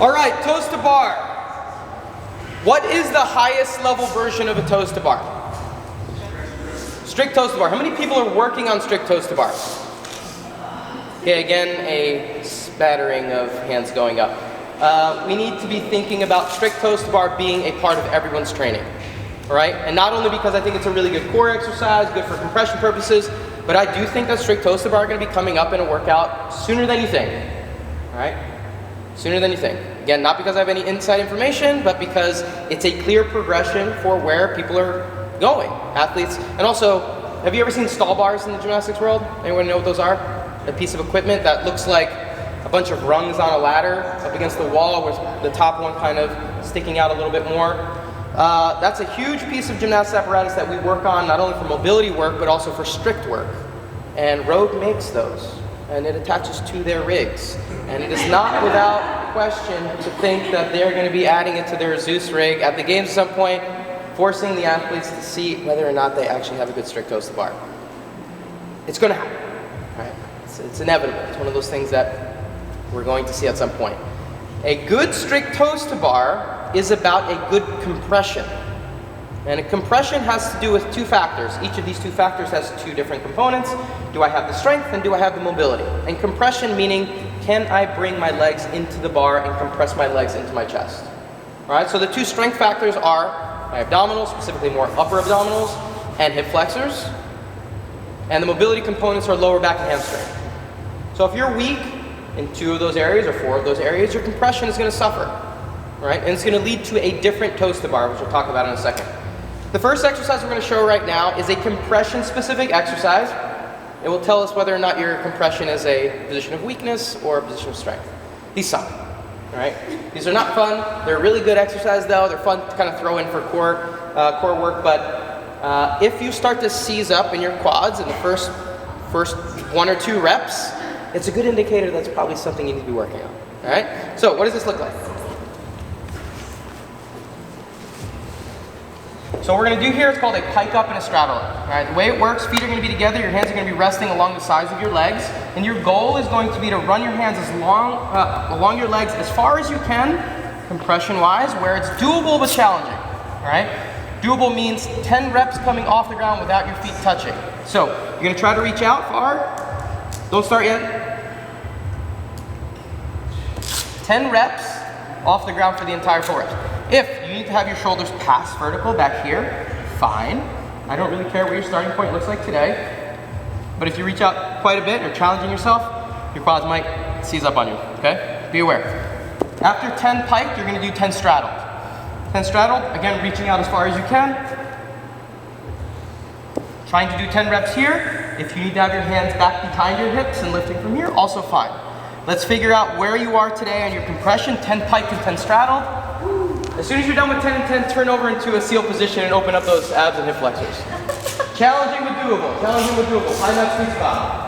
All right, toes to bar. What is the highest level version of a toes to bar? Strict toes to bar. How many people are working on strict toes to bar? Okay, again, a spattering of hands going up. We need to be thinking about strict toes to bar being a part of everyone's training. All right, and not only because I think it's a really good core exercise, good for compression purposes, but I do think that strict toes to bar are going to be coming up in a workout sooner than you think. All right, sooner than you think. Again, not because I have any inside information, but because it's a clear progression for where people are going, athletes. And also, have you ever seen stall bars in the gymnastics world? Anyone know what those are? A piece of equipment that looks like a bunch of rungs on a ladder up against the wall with the top one kind of sticking out a little bit more. That's a huge piece of gymnastics apparatus that we work on not only for mobility work, but also for strict work. And Rogue makes those, and it attaches to their rigs. And it is not without question to think that they're going to be adding it to their Zeus rig at the games at some point, forcing the athletes to see whether or not they actually have a good strict toes to bar. It's going to happen. Right? It's inevitable. It's one of those things that we're going to see at some point. A good strict toes to bar is about a good compression. And a compression has to do with two factors. Each of these two factors has two different components. Do I have the strength and do I have the mobility? And compression meaning, can I bring my legs into the bar and compress my legs into my chest? All right, so the two strength factors are my abdominals, specifically more upper abdominals, and hip flexors. And the mobility components are lower back and hamstring. So if you're weak in two of those areas or four of those areas, your compression is going to suffer. Right? And it's going to lead to a different toes to bar, which we'll talk about in a second. The first exercise we're going to show right now is a compression-specific exercise. It will tell us whether or not your compression is a position of weakness or a position of strength. These suck. Right? These are not fun. They're really good exercise, though. They're fun to kind of throw in for core work. But if you start to seize up in your quads in the first 1 or 2 reps, it's a good indicator that's probably something you need to be working on. All right? So what does this look like? So what we're going to do here is called a pike up and a straddle up. All right, the way it works, feet are going to be together, your hands are going to be resting along the sides of your legs, and your goal is going to be to run your hands as long along your legs as far as you can, compression-wise, where it's doable but challenging. All right, doable means 10 reps coming off the ground without your feet touching. So you're going to try to reach out far. Don't start yet. 10 reps off the ground for the entire 4 reps. If you need to have your shoulders past vertical back here, fine. I don't really care what your starting point looks like today. But if you reach out quite a bit or challenging yourself, your quads might seize up on you, okay? Be aware. After 10 pike, you're gonna do 10 straddled. 10 straddled, again, reaching out as far as you can. Trying to do 10 reps here. If you need to have your hands back behind your hips and lifting from here, also fine. Let's figure out where you are today on your compression, 10 pike and 10 straddled. As soon as you're done with 10 and 10, turn over into a seal position and open up those abs and hip flexors. Challenging but doable. Challenging but doable. Find that sweet spot.